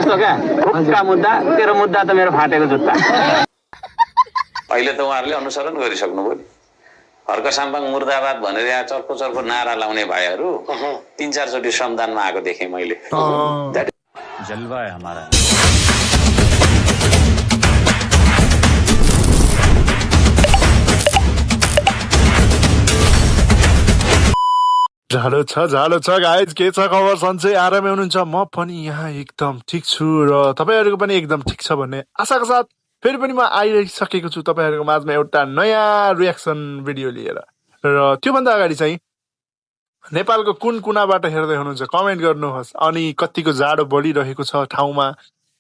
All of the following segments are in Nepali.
जस्तो क्या उसका मुद्दा तेरो मुद्दा त मेरो फाटेको जुत्ता। अहिले त उहाँहरूले अनुसरण गरिसक्नुभयो नि। हर्क साम्पाङ मुर्दाबाद भनेर यहाँ चर्को चर्को नारा लाउने भाइहरू 3-4 चोटि श्रमदानमा आएको देखेँ मैले। जलवा है हमारा। झालो छ गाइज, के छ खबर? सन्चै आरामै हुनुहुन्छ? म पनि यहाँ एकदम ठिक छु र तपाईँहरूको पनि एकदम ठिक छ भन्ने आशाका साथ फेरि पनि म आइसकेको छु तपाईँहरूको माझमा एउटा नयाँ रियाक्सन भिडियो लिएर। र त्योभन्दा अगाडि चाहिँ नेपालको कुन कुनाबाट हेर्दै हुनुहुन्छ कमेन्ट गर्नुहोस्, अनि कतिको जाडो बढिरहेको छ ठाउँमा,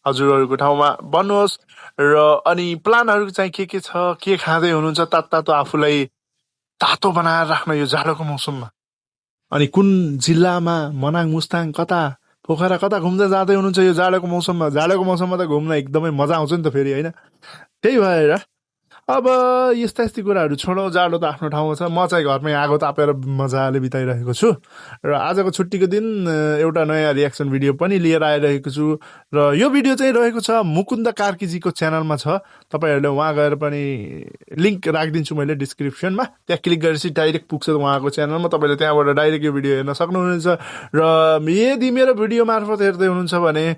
हजुरहरूको ठाउँमा भन्नुहोस्। र अनि प्लानहरू चाहिँ के छ, के खाँदै हुनुहुन्छ तातो आफूलाई तातो बनाएर राख्न यो जाडोको मौसममा, अनि कुन जिल्लामा, मनाङ, मुस्ताङ, कता पोखरा कता घुम्दै जाँदै हुनुहुन्छ यो जाडोको मौसममा। जाडोको मौसममा त घुम्न एकदमै मजा आउँछ नि त फेरि, होइन? त्यही भएर अब यस्ता कुराहरू छोडौँ, जाडो त आफ्नो ठाउँमा छ। म चाहिँ घरमै आगो तापेर मजाले बिताइरहेको छु र आजको छुट्टीको दिन एउटा नयाँ रियाक्सन भिडियो पनि लिएर आइरहेको छु। र यो भिडियो चाहिँ रहेको छ मुकुन्द कार्कीजीको च्यानलमा छ, तपाईँहरूले उहाँ गएर पनि लिङ्क राखिदिन्छु मैले डिस्क्रिप्सनमा, त्यहाँ क्लिक गरेपछि डाइरेक्ट पुग्छ उहाँको च्यानलमा, तपाईँले त्यहाँबाट डाइरेक्ट यो भिडियो हेर्न सक्नुहुनेछ। र यदि मेरो भिडियो मार्फत हेर्दै हुनुहुन्छ भने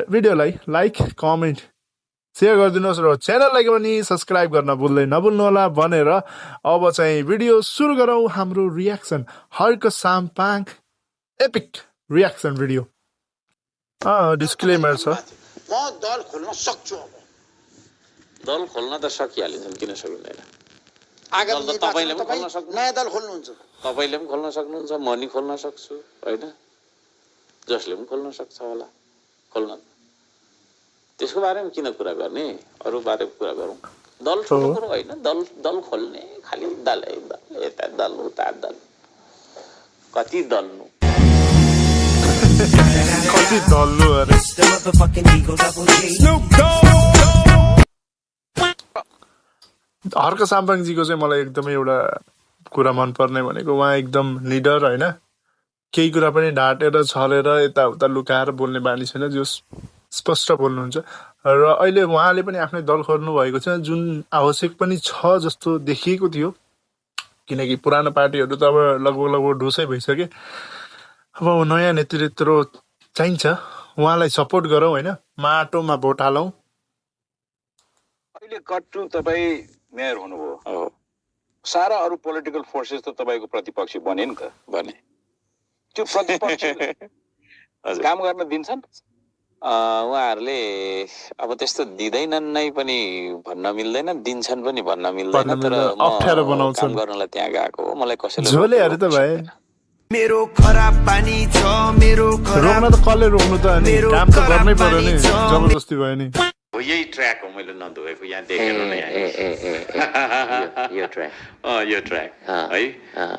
भिडियोलाई लाइक, कमेन्ट, सेयर गरिदिनुहोस् र च्यानललाई पनि सब्सक्राइब गर्न नभुल्नुहोला भनेर अब चाहिँ भिडियो सुरु गरौँ हाम्रो reaction Harka Sampang epic reaction video. Disclaimer छ, म दल खोल्न सक्छु। अब दल खोल्न त सकिहालिन्छ, किन सकिँदैन? आगामी तपाईले पनि खोल्न सक्नुहुन्छ, नयाँ दल खोल्नुहुन्छ, तपाईले पनि खोल्न सक्नुहुन्छ, म नि खोल्न सक्छु, होइन? जसले पनि खोल्न सक्छ होला, खोल्न। त्यसको बारेमा किन कुरा गर्ने, अरू बारेमा कुरा गरौँ। दल ठुलो कुरो होइन, दल खोल्ने, खालि दल यता दल उता दल, कति दल्नु कति दल्नु अरे। हर्क साम्पाङजीको चाहिँ मलाई एकदमै एउटा कुरा मनपर्ने भनेको उहाँ एकदम लिडर, होइन? केही कुरा पनि ढाँटेर छलेर यताउता लुकाएर बोल्ने बानी छैन, जो स्पष्ट बोल्नुहुन्छ। र अहिले उहाँले पनि आफ्नै दल खोल्नु भएको छ, जुन आवश्यक पनि छ जस्तो देखिएको थियो, किनकि पुरानो पार्टीहरू त अब लगभग ढुसै भइसके। अब नयाँ नेतृत्व चाहिन्छ, उहाँलाई सपोर्ट गरौँ, होइन? माटोमा भोट हालौँ। अहिले कट्टु तपाईँ मेयर हुनुभयो, सारा अरू पोलिटिकल फोर्सेस त तपाईँको प्रतिपक्षी बने नि त, भने त्यो प्रतिपक्ष काम गर्न दिन्छन्? उहाँहरूले अब त्यस्तो दिँदैनन् नै पनि भन्न मिल्दैन, दिन्छन् पनि भन्न मिल्दैन, तर अप्ठ्यारो बनाउँछन्। काम गर्नलाई त्यहाँ गएको हो, मलाई कसैले झोलेहरू त भए मेरो खराब पानी छ, मेरो रोक्न त कसले रोक्नु त, अनि काम त गर्नै पर्यो नि, जबरजस्ती भयो नि। हो यही ट्र्याक हो मैले नधोएको, यहाँ देखेर नै यो ट्र्याक यो ट्र्याक है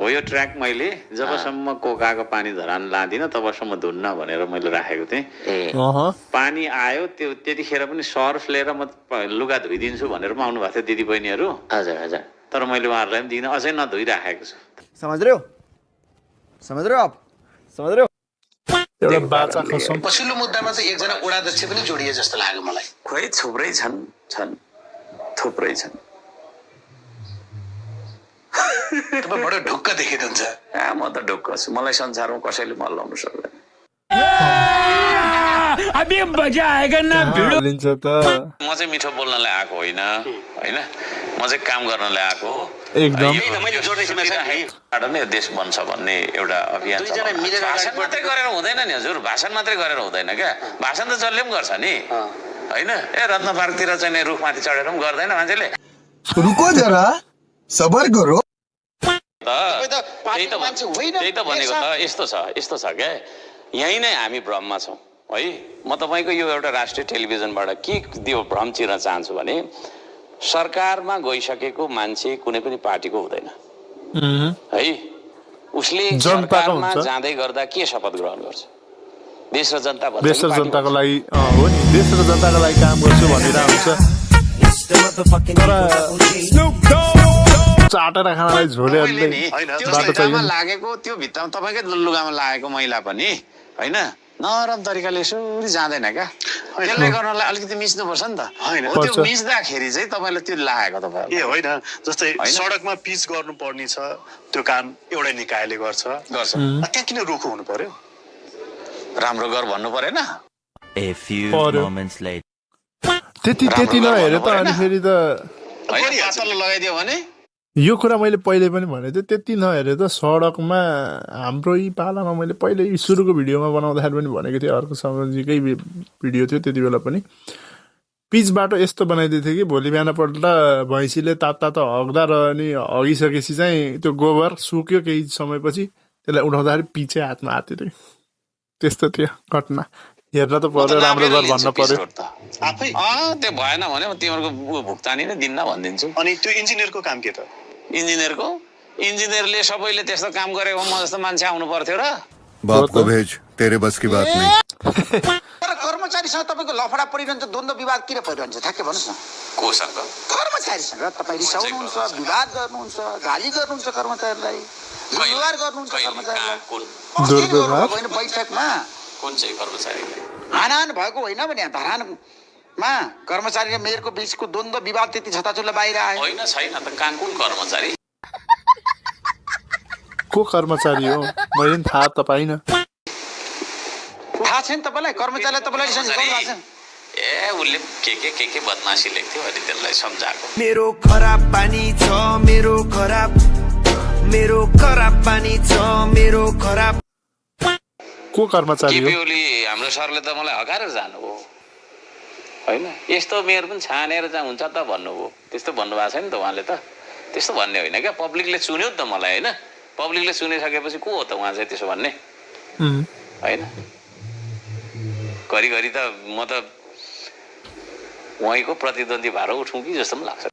हो। यो ट्र्याक मैले जबसम्म कोकाको पानी धरान लादिनँ तबसम्म धुन्न भनेर मैले राखेको थिएँ। पानी आयो त्यो त्यतिखेर पनि सर्फ लिएर म लुगा धोइदिन्छु भनेर पनि आउनु भएको थियो दिदी बहिनीहरू। हजुर हजुर, तर मैले उहाँहरूलाई पनि दिइनँ, अझै नधोइराखेको छु। समझ रहे हो आप? समझ रहे हो? एउटा बाचा खसम पछिल्लो मुद्दामा चाहिँ एकजना उडाध्यक्ष पनि जोडिए जस्तो लाग्यो मलाई। खोइ थुप्रै छन्। तपाईँ बडो ढुक्क देखिनुहुन्छ। म त ढुक्क छु, मलाई संसारमा कसैले मल्लाउनु सक्दैन। अभी मजा आएगा ना भिडो। लिन्छ त। म चाहिँ मिठो बोल्नलाई आएको होइन, म चाहिँ काम गर्नलाई आएको हो। एकदम मैले जोड्दैबाट नै देश बन्छ भन्ने एउटा अभियान छ। भाषण मात्रै गरेर हुँदैन नि हजुर, भाषण मात्रै गरेर हुँदैन क्या, भाषण त जसले पनि गर्छ नि, होइन? रत्न पार्कतिर चाहिँ नि रुखमाथि चढेर पनि गर्दैन मान्छेले। रुको जरा, सबर करो। त्यही त भनेको त, यस्तो छ क्या, यही नै हामी भ्रममा छौँ है। म तपाईँको यो एउटा राष्ट्रिय टेलिभिजनमा के त्यो भ्रम चिर्न चाहन्छु भने, सरकारमा गइसकेको मान्छे कुनै पनि पार्टीको हुँदैन है। उसले सरकारमा जाँदै गर्दा के शपथ ग्रहण गर्छ? देश र जनताको लागि हो नि, देश र जनताको लागि काम गर्छु भनेर हुन्छ। चाटेर खानालाई झोले लागेको त्यो भित्तामा तपाईँकै लुगामा लागेको मैला पनि होइन, नरम तरिकाले यसरी जाँदैन क्या त्यसले गर्नलाई अलिकति मिच्नुपर्छ नि त होइन। हो त्यो मिच्दाखेरि चाहिँ तपाईँले त्यो लागेको तपाईँले ए होइन, जस्तै सडकमा पिच गर्नुपर्ने छ, त्यो काम एउटै निकायले गर्छ, त्यहाँ किन रोको हुनु पर्यो? राम्रो गर भन्नु परेन A few Photo. moments later. त्यति नहेरे त अनि फेरि त होइन पातलो लगाइदियो भने यो कुरा मैले पहिले पनि भनेको थिएँ त्यति नहेरे त सडकमा हाम्रो यी पालामा मैले पहिले सुरुको भिडियोमा बनाउँदाखेरि पनि भनेको थिएँ अर्को समझीकै भिडियो थियो त्यति बेला पनि पिच बाटो यस्तो बनाइदिएको थियो कि भोलि बिहानपल्ट भैँसीले तात्ता त हग्दा र अनि हगिसकेपछि चाहिँ त्यो गोबर सुक्यो केही समयपछि त्यसलाई उठाउँदाखेरि पिचै हातमा हात्यो थियो त्यस्तो थियो घटना हेर्न त पर्यो राम्रो गर भन्न पर्यो आफै? त्यो भएन भने म तिमीहरूको भुक्तानी नै दिन्न भनिदिन्छु अनि त्यो इन्जिनियरको काम के त? इन्जिनियरले सबैले त्यस्तो काम गरेको म जस्तो मान्छे आउनु पर्थ्यो र बाप को भेज तेरे बस की बात नहीं। तर कर्मचारीसँग तपाईँको लफडा परिरहन्छ, द्वन्द्व विवाद किन परिरहन्छ ठ्याक्कै भन्नुहोस् न? कोसँग कर्मचारीसँग तपाईँ रिसाउनुहुन्छ, विवाद गर्नुहुन्छ, गाली गर्नुहुन्छ कर्मचारीलाई, दुर्व्यवहार गर्नुहुन्छ कर्मचारीलाई। दुर्व्यवहार? होइन बैठकमा कुन चाहिँ कर्मचारीले हानाहान भएको होइन भने धरानमा कर्मचारी र मेयरको बीचको द्वन्द्व विवाद त्यति छताछुल्ला बाहिर आयो। होइन छैन त कहाँ कुन कर्मचारी को कर्मचारी हो मैले पनि थाहा त पाइनँ थाहा छैन तपाईँलाई? कर्मचारीलाई तपाईँलाई रिसाउनु भएको छ? ए उसले के बदमासी लेख्थ्यो अनि त्यसलाई सम्झाएको मेरो खराब पानी छ, मेरो खराब पानी छ, मेरो खराब को कर्मचारी हो केपी हाम्रो सरले त मलाई हकारेर जानुभयो होइन यस्तो मेयर पनि छानेर चाहिँ हुन्छ त भन्नुभयो त्यस्तो भन्नुभएको छैन त उहाँले त त्यस्तो भन्ने होइन क्या पब्लिकले चुन्यो नि त मलाई होइन पब्लिकले चुनिसकेपछि को हो त उहाँ चाहिँ त्यसो भन्ने होइन घरिघरि त म त उहाँको प्रतिद्वन्दी भएर उठौँ कि जस्तो पनि लाग्छ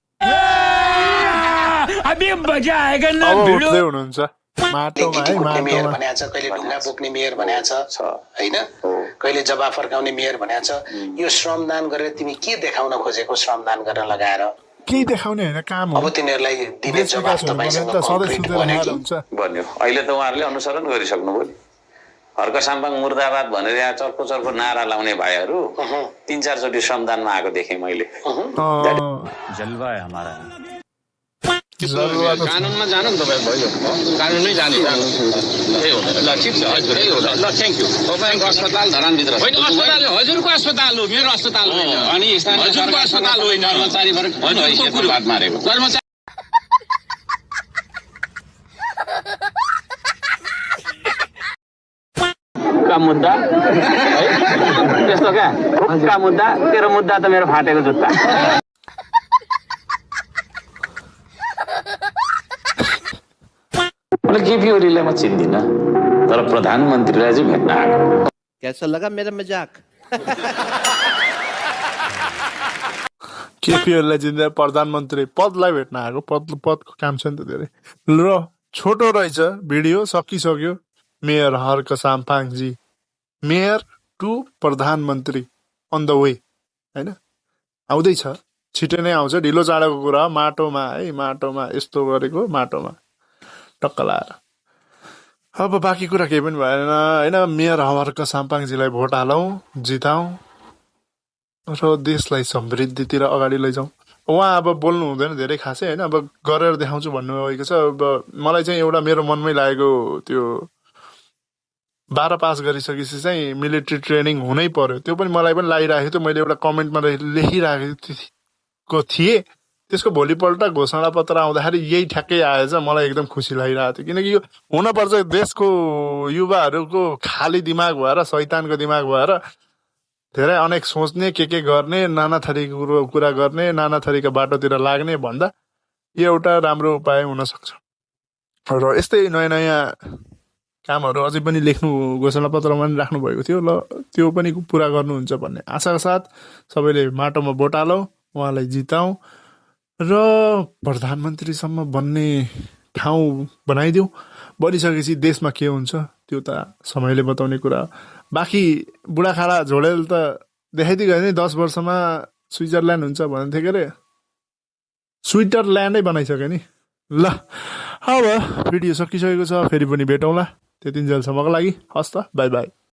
अभी मजा आएगा ना अब भिड़ो उठ्दै हुनुहुन्छ माटोमा है कुट्ने मेयर माटोमा भनेको छ, कहिले ढुङ्गा बोक्ने मेयर भनेको छ होइन, कहिले जवाफ फर्काउने मेयर भनेको छ। यो श्रमदान गरेर तिमी के देखाउन खोजेको? श्रमदान गर्न लगाएर केही देखाउने होइन काम हो अब तिनीहरूलाई दिने जवाफ तपाईँसँग त सधैँ कङ्क्रिट सुतेर बन्यो खाएर कि? हुन्छ भन्यो अहिले त उहाँहरूले अनुसरण गरिसक्नुभयो नि हर्क साम्पाङ मुर्दाबाद भनेर यहाँ चर्को चर्को नारा लाउने भाइहरू 3-4 चोटि श्रमदानमा आएको देखेँ मैले जलवा है हमारा कानुनमा जानु नि तपाईँ भयो कानुनै जाने त्यही हो ल ठिक छ हजुर त्यही हो ल थ्याङ्क यू तपाईँको अस्पताल धरानभित्र होइन अस्पताल हजुरको अस्पताल हो मेरो अस्पताल होइन अनि हजुरको अस्पताल होइन कर्मचारी हजुरको बात मारेको कर्मचारी का मुद्दा है त्यस्तो क्या का मुद्दा तेरो मुद्दा त मेरो फाटेको जुत्ता केपी ओलीलाई म चिन्दिनँ तर प्रधानमन्त्रीलाई चाहिँ भेट्न आएको कैसा लगा मेरा मजाक? केपीहरूलाई जिन्दा प्रधानमन्त्री पदलाई भेट्न आएको पदको काम छ नि त धेरै र छोटो रहेछ भिडियो सकिसक्यो मेयर हर्क साम्पाङजी मेयर टु प्रधानमन्त्री अन द वे होइन आउँदैछ छिटै नै आउँछ ढिलो चाँडोको कुरा माटोमा है माटोमा यस्तो गरेको माटोमा टक्क लाएर अब बाँकी कुरा केही पनि भएन होइन मेयर हर्क साम्पाङजीलाई भोट हालौँ जिताउँ र देशलाई समृद्धितिर अगाडि लैजाउँ उहाँ अब बोल्नु हुँदैन धेरै खासै होइन अब गरेर देखाउँछु भन्नुभएको छ अब मलाई चाहिँ एउटा मेरो मनमै लागेको त्यो 12 पास गरिसकेपछि चाहिँ मिलिट्री ट्रेनिङ हुनै पर्यो त्यो पनि मलाई पनि लागिरहेको थियो मैले एउटा कमेन्टमा लेखिराखेको थिएँ त्यसको भोलिपल्ट घोषणा पत्र आउँदाखेरि यही ठ्याक्कै आएछ मलाई एकदम खुसी लागिरहेको थियो किनकि यो हुनपर्छ देशको युवाहरूको खाली दिमाग भएर शैतानको दिमाग भएर धेरै अनेक सोच्ने के गर्ने नाना थरीको कुरा गर्ने नाना थरीका बाटोतिर लाग्ने भन्दा यो एउटा राम्रो उपाय हुनसक्छ र यस्तै नयाँ नयाँ कामहरू अझै पनि लेख्नु घोषणा पत्रमा पनि राख्नु भएको थियो ल त्यो पनि पुरा गर्नुहुन्छ भन्ने आशाका साथ सबैले माटोमा भोट हालौँ उहाँलाई जिताउँ र प्रधानमन्त्रीसम्म बन्ने ठाउँ बनाइदिउँ बनिसकेपछि देशमा के हुन्छ त्यो त समयले बताउने कुरा बाँकी बुढाखाडा झोडेल त देखाइदियो भने 10 वर्षमा स्विजरल्यान्ड हुन्छ भन्दै थियो के अरे स्विटरल्यान्डै बनाइसक्यो नि ल अब भिडियो सकिसकेको छ फेरि पनि भेटौँला त्यतिन्जेलसम्मको लागि हस् त बाई बाई